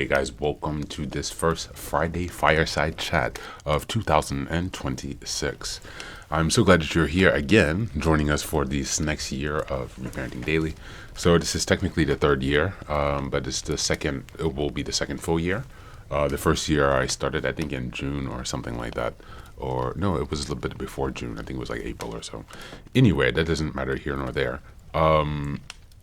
Hey guys, welcome to this first Friday Fireside chat of 2026. I'm so glad that you're here again, joining us for this next year of Reparenting Daily. So this is technically the third year, but it will be the second full year. The first year I started, I think in June or something like that. Or no, it was a little bit before June. I think it was like April or so. Anyway, that doesn't matter here nor there.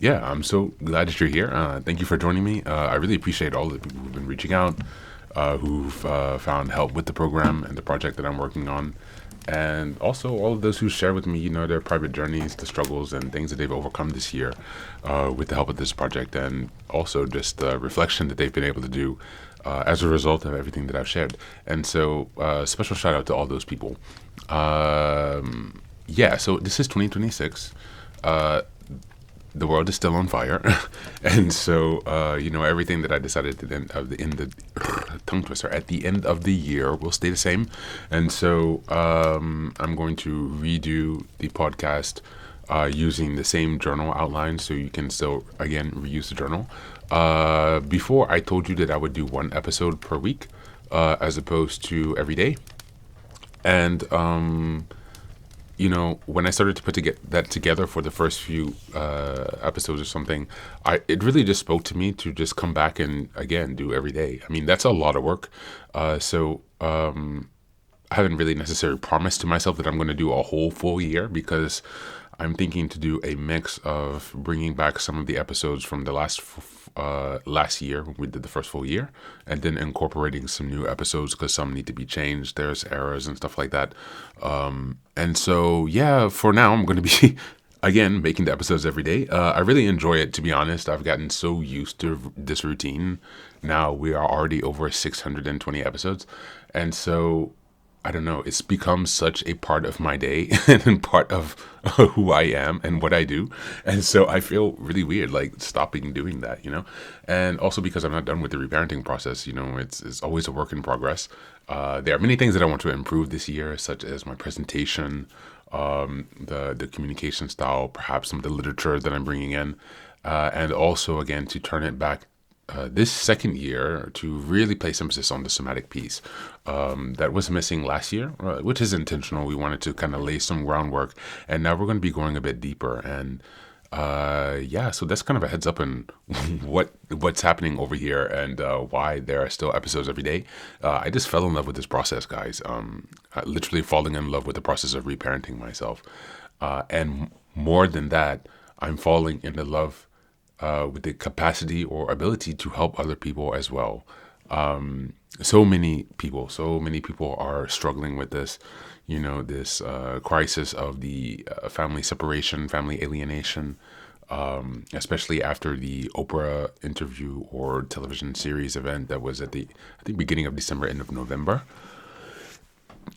Yeah, I'm so glad that you're here. Thank you for joining me. I really appreciate all the people who've been reaching out, who've found help with the program and the project that I'm working on. And also all of those who share with me, their private journeys, the struggles and things that they've overcome this year with the help of this project. And also just the reflection that they've been able to do as a result of everything that I've shared. And so special shout out to all those people. Yeah, so this is 2026. The world is still on fire, and so everything that I decided tongue twister at the end of the year will stay the same, and so I'm going to redo the podcast using the same journal outline, so you can still again reuse the journal. Before I told you that I would do one episode per week, as opposed to every day, and when I started to put that together for the first few episodes or something, it really just spoke to me to just come back and again do every day. I mean, that's a lot of work. So I haven't really necessarily promised to myself that I'm going to do a whole full year, because I'm thinking to do a mix of bringing back some of the episodes from the last year when we did the first full year, and then incorporating some new episodes because some need to be changed. There's errors and stuff like that. And so, yeah, for now, I'm going to be, again, making the episodes every day. I really enjoy it, to be honest. I've gotten so used to this routine. Now we are already over 620 episodes. And so, I don't know, it's become such a part of my day and part of who I am and what I do. And so I feel really weird, like stopping doing that, And also because I'm not done with the reparenting process, it's always a work in progress. There are many things that I want to improve this year, such as my presentation, the communication style, perhaps some of the literature that I'm bringing in, and also, again, to turn it back this second year to really place emphasis on the somatic piece that was missing last year, which is intentional. We wanted to kind of lay some groundwork, and now we're going to be going a bit deeper. And so that's kind of a heads up on what's happening over here and why there are still episodes every day. I just fell in love with this process, guys. Literally falling in love with the process of reparenting myself, and more than that, I'm falling into love with the capacity or ability to help other people as well. So many people are struggling with this, this crisis of the family separation, family alienation, especially after the Oprah interview or television series event that was at the, I think, beginning of December, end of November.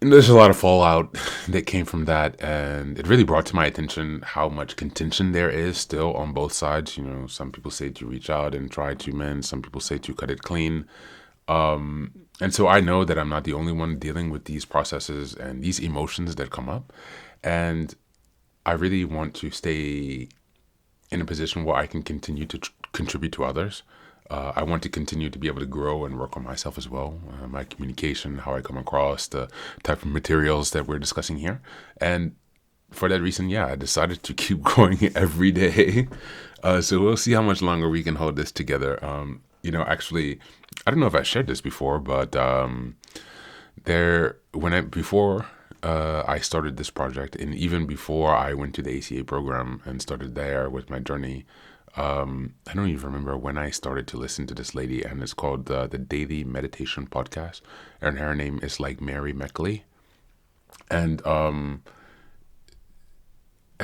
And there's a lot of fallout that came from that, and it really brought to my attention how much contention there is still on both sides. Some people say to reach out and try to mend, some people say to cut it clean. And so I know that I'm not the only one dealing with these processes and these emotions that come up. And I really want to stay in a position where I can continue to contribute to others. I want to continue to be able to grow and work on myself as well, my communication, how I come across, the type of materials that we're discussing here. And for that reason, I decided to keep going every day. So we'll see how much longer we can hold this together. Actually, I don't know if I shared this before, but before I started this project, and even before I went to the ACA program and started there with my journey, I don't even remember when I started to listen to this lady, and it's called the Daily Meditation Podcast, and her name is like Mary Meckley. And I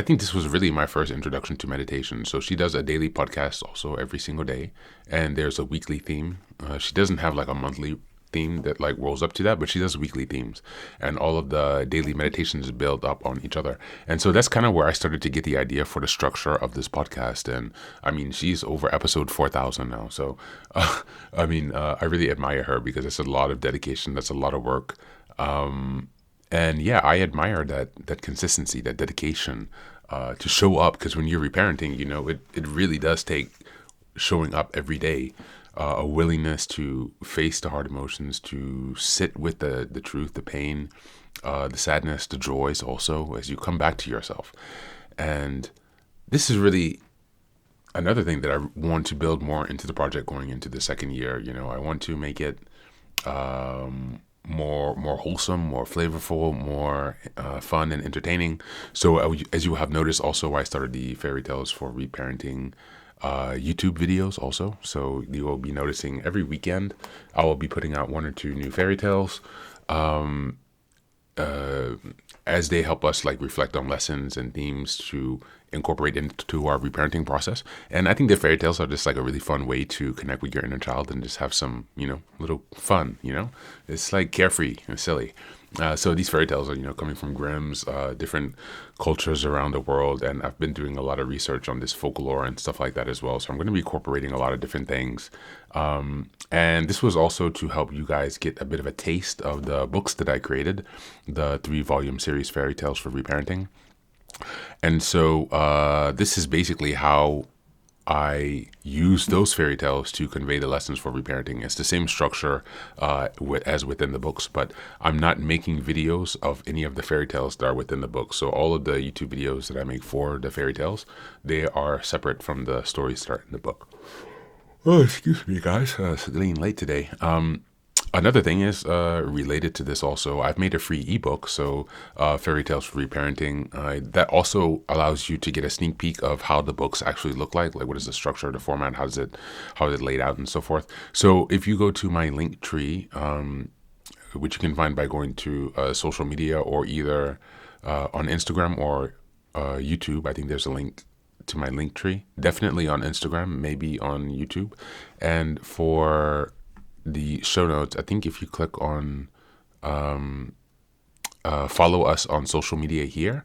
think this was really my first introduction to meditation. So she does a daily podcast also every single day, and there's a weekly theme. She doesn't have like a monthly theme that like rolls up to that, but she does weekly themes, and all of the daily meditations build up on each other. And so that's kind of where I started to get the idea for the structure of this podcast. And I mean, she's over episode 4,000 now. So, I really admire her because it's a lot of dedication. That's a lot of work. And I admire that consistency, that dedication to show up, because when you're reparenting, it really does take showing up every day a willingness to face the hard emotions, to sit with the truth, the pain, the sadness, the joys also as you come back to yourself. And this is really another thing that I want to build more into the project going into the second year. I want to make it more wholesome, more flavorful, more fun and entertaining. So as you have noticed, also I started the fairy tales for reparenting YouTube videos also. So you will be noticing every weekend I will be putting out one or two new fairy tales. As they help us like reflect on lessons and themes to incorporate into our reparenting process. And I think the fairy tales are just like a really fun way to connect with your inner child and just have some, little fun, it's like carefree and silly. So these fairy tales are, coming from Grimm's, different cultures around the world. And I've been doing a lot of research on this folklore and stuff like that as well. So I'm going to be incorporating a lot of different things. And this was also to help you guys get a bit of a taste of the books that I created, the 3-volume series Fairy Tales for Reparenting. And so this is basically how I use those fairy tales to convey the lessons for reparenting. It's the same structure as within the books, but I'm not making videos of any of the fairy tales that are within the book. So all of the YouTube videos that I make for the fairy tales, they are separate from the stories that are in the book. Oh, excuse me, guys. It's getting late today. Another thing is related to this also, I've made a free ebook, so Fairy Tales for Reparenting, that also allows you to get a sneak peek of how the books actually look like what is the structure, the format, how is it laid out and so forth. So if you go to my link tree, which you can find by going to social media or either on Instagram or YouTube, I think there's a link to my link tree, definitely on Instagram, maybe on YouTube. And for the show notes, I think if you click on follow us on social media here,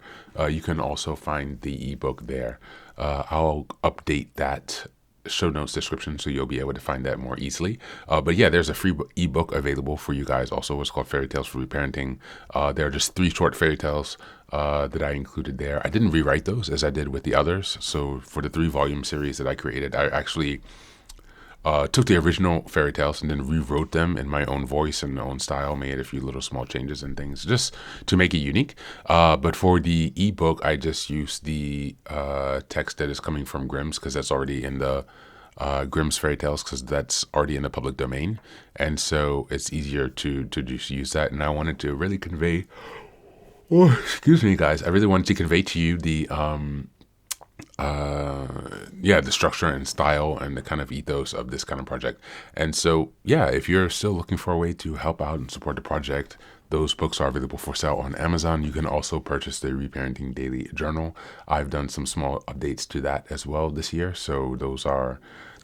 you can also find the ebook there. I'll update that show notes description so you'll be able to find that more easily. But yeah, there's a free ebook available for you guys also. It's called Fairy Tales for Reparenting. There are just 3 short fairy tales that I included there. I didn't rewrite those as I did with the others. So for the 3-volume series that I created, I actually took the original fairy tales and then rewrote them in my own voice and my own style, made a few little small changes and things just to make it unique. But for the ebook, I just used the text that is coming from Grimm's because that's already in the Grimm's fairy tales because that's already in the public domain. And so it's easier to just use that. And I wanted to really convey, excuse me, guys, I really wanted to convey to you the structure and style and the kind of ethos of this kind of project. And so, yeah, if you're still looking for a way to help out and support the project, those books are available for sale on Amazon. You can also purchase the Reparenting Daily journal. I've done some small updates to that as well this year. So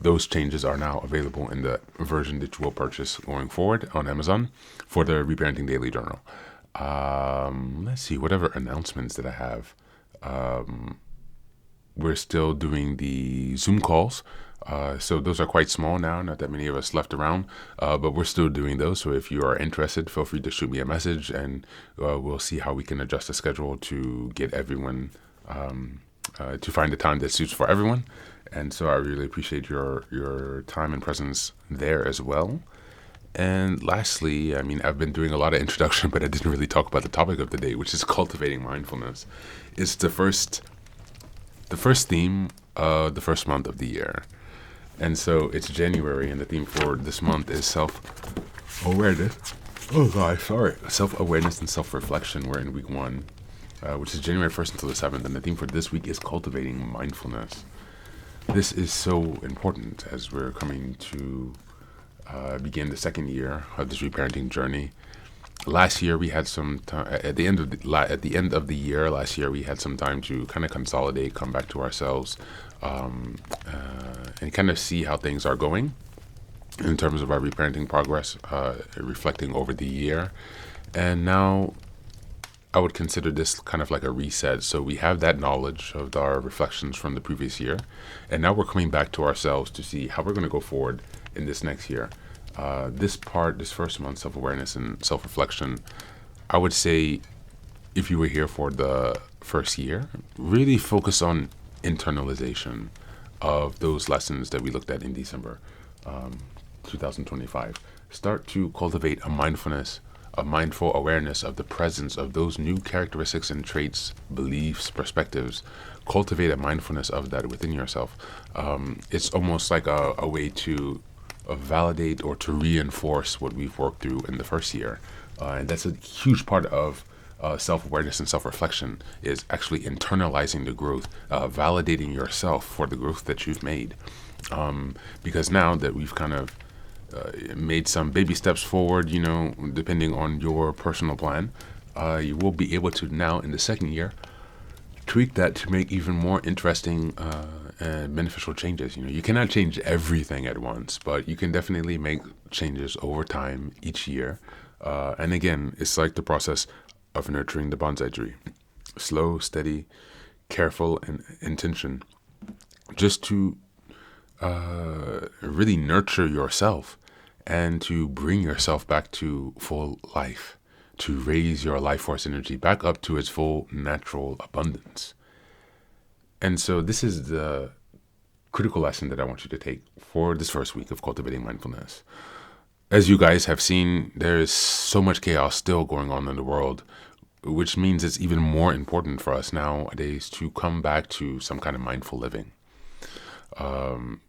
those changes are now available in the version that you will purchase going forward on Amazon for the Reparenting Daily journal. Let's see, whatever announcements that I have. We're still doing the Zoom calls. So those are quite small now, not that many of us left around, but we're still doing those. So if you are interested, feel free to shoot me a message and we'll see how we can adjust the schedule to get everyone, to find the time that suits for everyone. And so I really appreciate your time and presence there as well. And lastly, I've been doing a lot of introduction, but I didn't really talk about the topic of the day, which is cultivating mindfulness. It's the first theme of the first month of the year. And so it's January, and the theme for this month is self-awareness. Oh, gosh, sorry. Self-awareness and self-reflection. We're in week 1, which is January 1st until the 7th. And the theme for this week is cultivating mindfulness. This is so important as we're coming to begin the second year of this reparenting journey. Last year we had some time at the end of the year. Last year we had some time to kind of consolidate, come back to ourselves, and kind of see how things are going in terms of our reparenting progress, reflecting over the year. And now I would consider this kind of like a reset. So we have that knowledge of our reflections from the previous year, and now we're coming back to ourselves to see how we're going to go forward in this next year. This first month, self-awareness and self-reflection, I would say if you were here for the first year, really focus on internalization of those lessons that we looked at in December. 2025. Start to cultivate a mindful awareness of the presence of those new characteristics and traits, beliefs, perspectives. Cultivate a mindfulness of that within yourself. It's almost like a way to validate or to reinforce what we've worked through in the first year. And that's a huge part of self-awareness and self-reflection, is actually internalizing the growth, validating yourself for the growth that you've made. Because now that we've kind of made some baby steps forward, depending on your personal plan, you will be able to now in the second year tweak that to make even more interesting and beneficial changes. You cannot change everything at once, but you can definitely make changes over time each year. And again, it's like the process of nurturing the bonsai tree. Slow, steady, careful, and intention. Just to really nurture yourself and to bring yourself back to full life, to raise your life force energy back up to its full natural abundance. And so this is the critical lesson that I want you to take for this first week of Cultivating Mindfulness. As you guys have seen, there is so much chaos still going on in the world, which means it's even more important for us nowadays to come back to some kind of mindful living. On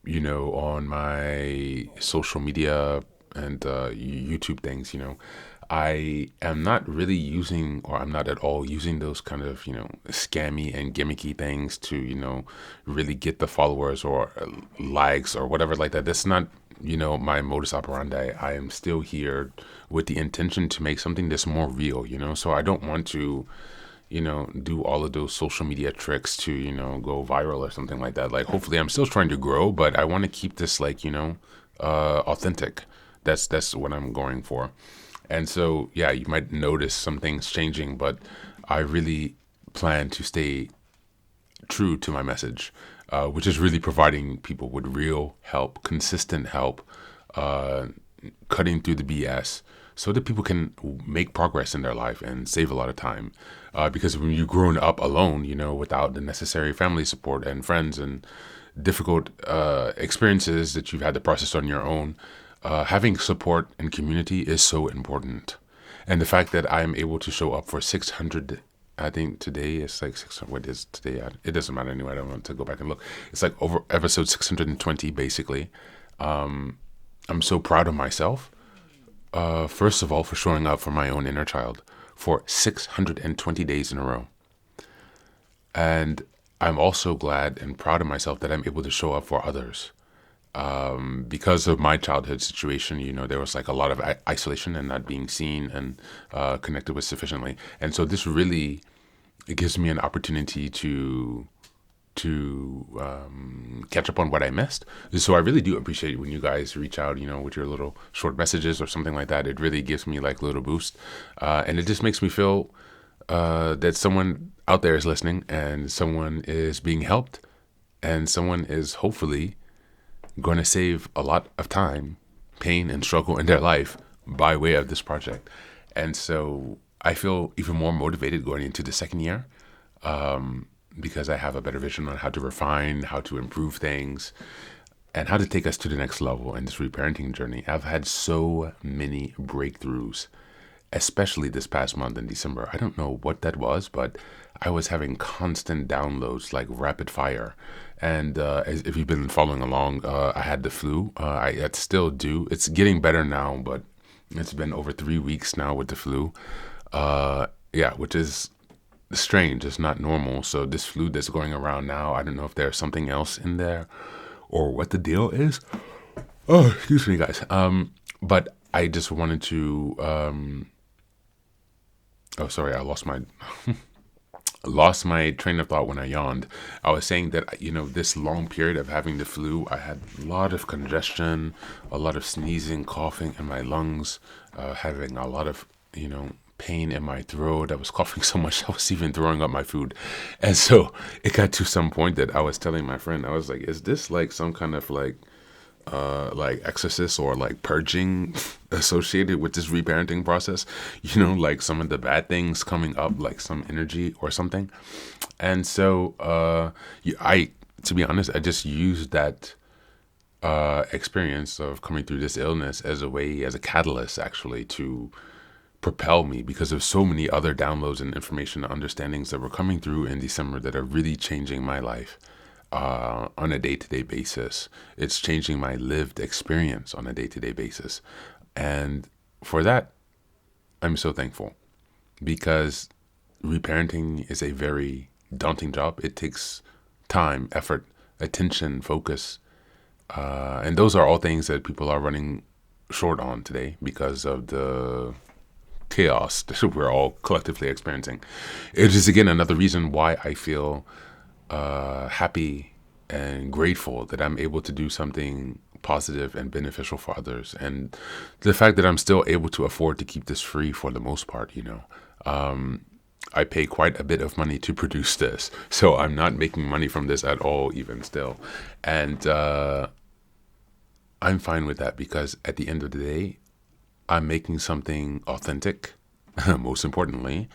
my social media and YouTube things, I am not really using, or I'm not at all using those kind of, scammy and gimmicky things to, really get the followers or likes or whatever like that. That's not, my modus operandi. I am still here with the intention to make something that's more real, so I don't want to do all of those social media tricks to, go viral or something like that. Like, hopefully I'm still trying to grow, but I want to keep this authentic. That's what I'm going for. And so, yeah, you might notice some things changing, but I really plan to stay true to my message, which is really providing people with real help, consistent help, cutting through the BS, so that people can make progress in their life and save a lot of time. Because when you've grown up alone, without the necessary family support and friends and difficult experiences that you've had to process on your own, having support and community is so important. And the fact that I'm able to show up for 600, I think today is like 600, what is today? It doesn't matter anyway. I don't want to go back and look. It's like over episode 620, basically. I'm so proud of myself. First of all, for showing up for my own inner child for 620 days in a row. And I'm also glad and proud of myself that I'm able to show up for others. Because of my childhood situation, there was like a lot of isolation and not being seen and connected with sufficiently. And so this really, it gives me an opportunity to catch up on what I missed. So I really do appreciate when you guys reach out, with your little short messages or something like that. It really gives me like a little boost. And it just makes me feel that someone out there is listening and someone is being helped and someone is hopefully going to save a lot of time, pain, and struggle in their life by way of this project. And so I feel even more motivated going into the second year, because I have a better vision on how to refine, how to improve things, and how to take us to the next level in this reparenting journey. I've had so many breakthroughs, especially this past month in December. I don't know what that was, but I was having constant downloads like rapid fire. And if you've been following along, I had the flu. I still do. It's getting better now, but it's been over 3 weeks now with the flu. Which is strange. It's not normal. So this flu that's going around now, I don't know if there's something else in there or what the deal is. Oh, excuse me, guys. But I just wanted to. I lost my train of thought when I yawned. I was saying that, this long period of having the flu, I had a lot of congestion, a lot of sneezing, coughing in my lungs, having a lot of, pain in my throat. I was coughing so much I was even throwing up my food. And so it got to some point that I was telling my friend, I was like, is this like some kind of like exorcist or like purging associated with this reparenting process, like some of the bad things coming up, like some energy or something. And so to be honest, I just used that experience of coming through this illness as a catalyst, actually, to propel me, because of so many other downloads and information and understandings that were coming through in December that are really changing my life on a day-to-day basis. It's changing my lived experience on a day-to-day basis. And for that, I'm so thankful, because reparenting is a very daunting job. It takes time, effort, attention, focus. And those are all things that people are running short on today because of the chaos that we're all collectively experiencing. It is, again, another reason why I feel happy and grateful that I'm able to do something positive and beneficial for others. And the fact that I'm still able to afford to keep this free for the most part, I pay quite a bit of money to produce this. So I'm not making money from this at all, even still. And I'm fine with that, because at the end of the day, I'm making something authentic, most importantly.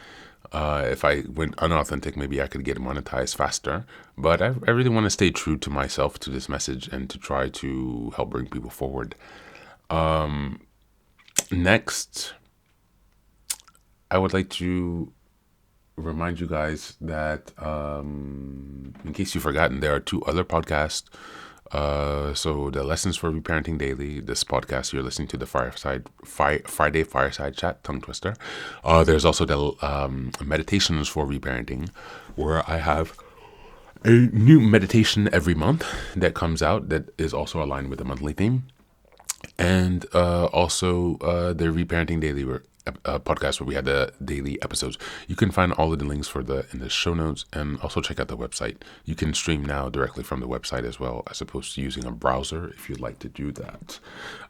If I went unauthentic, maybe I could get monetized faster. But I really want to stay true to myself, to this message, and to try to help bring people forward. Next, I would like to remind you guys that, in case you've forgotten, there are 2 other podcasts. So the Lessons for Reparenting Daily, this podcast you're listening to, the Friday Fireside Chat, tongue twister. There's also the Meditations for Reparenting, where I have a new meditation every month that comes out that is also aligned with the monthly theme. And also the Reparenting Daily podcast, where we had the daily episodes. You can find all of the links in the show notes, and also check out the website. You can stream now directly from the website as well, as opposed to using a browser if you'd like to do that.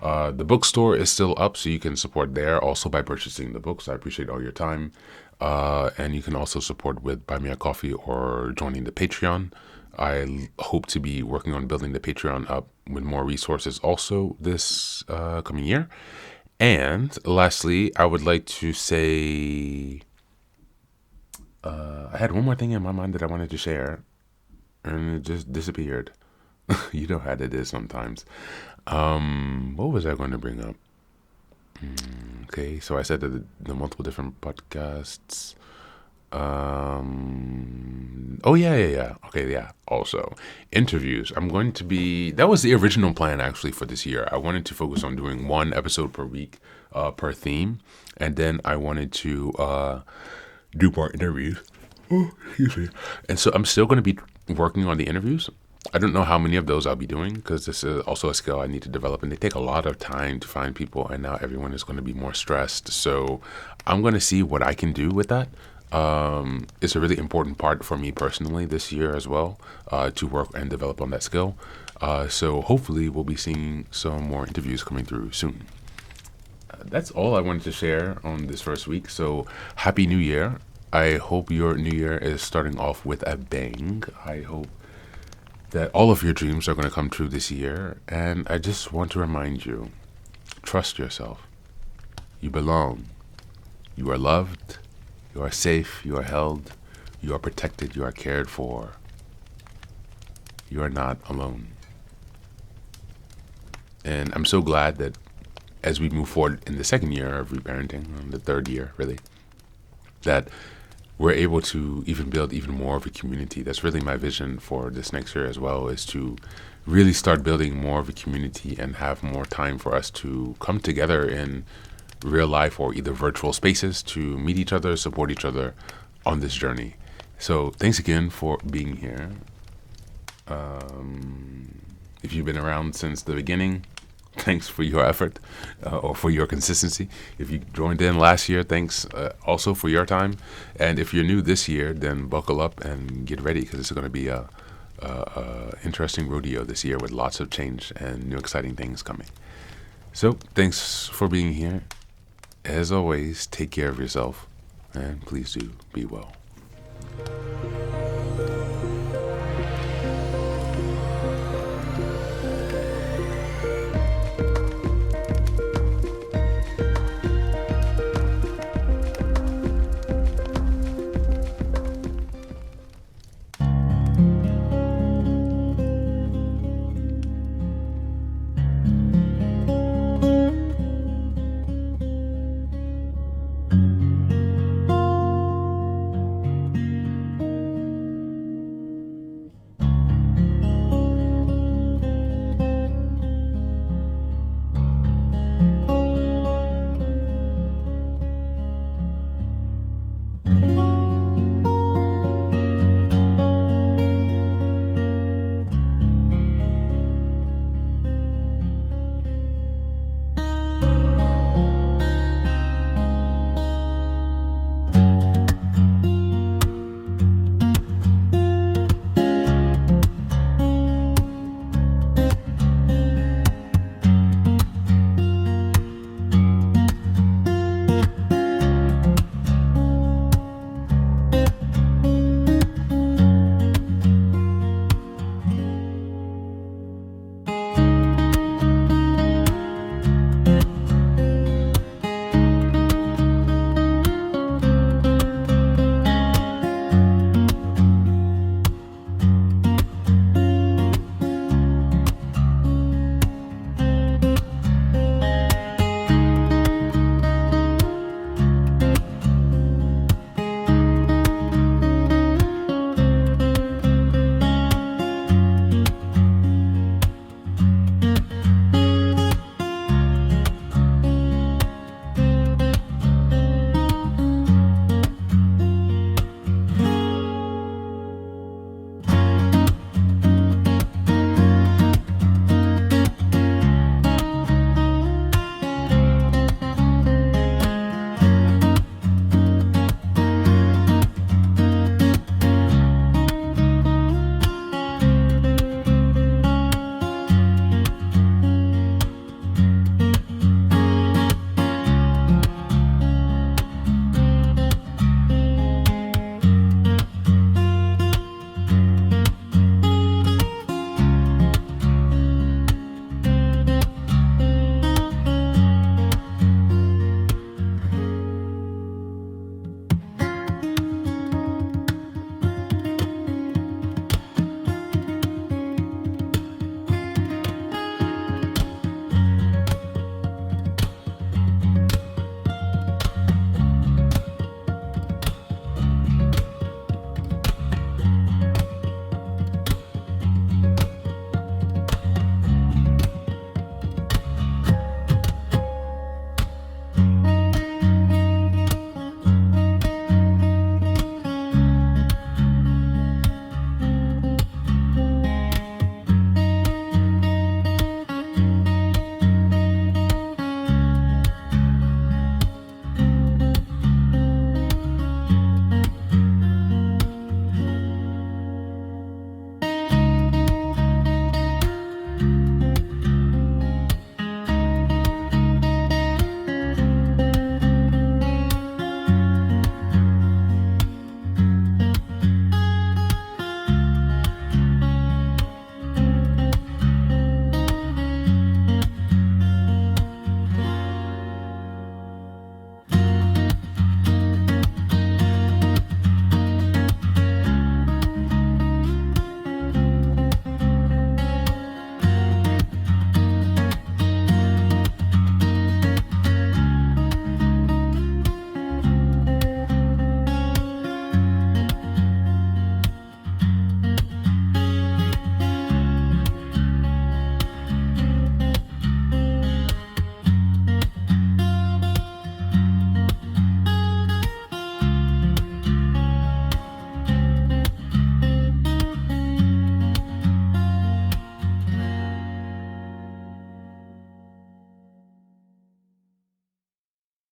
The bookstore is still up, so you can support there also by purchasing the books. I appreciate all your time. And you can also support with Buy Me a Coffee or joining the Patreon. I hope to be working on building the Patreon up with more resources also this coming year. And lastly, I would like to say, I had one more thing in my mind that I wanted to share, and it just disappeared. You know how it is sometimes. What was I going to bring up? Okay, so I said that the multiple different podcasts. Oh yeah. Okay, yeah. Also, interviews. That was the original plan, actually, for this year. I wanted to focus on doing 1 episode per week, per theme. And then I wanted to do more interviews. Oh, excuse me. And so I'm still going to be working on the interviews. I don't know how many of those I'll be doing, because this is also a skill I need to develop, and they take a lot of time to find people, and now everyone is going to be more stressed. So I'm going to see what I can do with that. It's a really important part for me personally this year as well, to work and develop on that skill. So hopefully we'll be seeing some more interviews coming through soon. That's all I wanted to share on this first week. So Happy New Year. I hope your new year is starting off with a bang. I hope that all of your dreams are going to come true this year. And I just want to remind you, trust yourself. You belong. You are loved. You are safe. You are held. You are protected. You are cared for. You are not alone. And I'm so glad that as we move forward in the second year of reparenting, the third year really, that we're able to even build even more of a community. That's really my vision for this next year as well, is to really start building more of a community and have more time for us to come together in real life or either virtual spaces to meet each other, support each other on this journey. So thanks again for being here. If you've been around since the beginning, thanks for your effort, or for your consistency. If you joined in last year, thanks also for your time. And if you're new this year, then buckle up and get ready, because it's going to be a interesting rodeo this year with lots of change and new exciting things coming. So thanks for being here. As always, take care of yourself, and please do be well.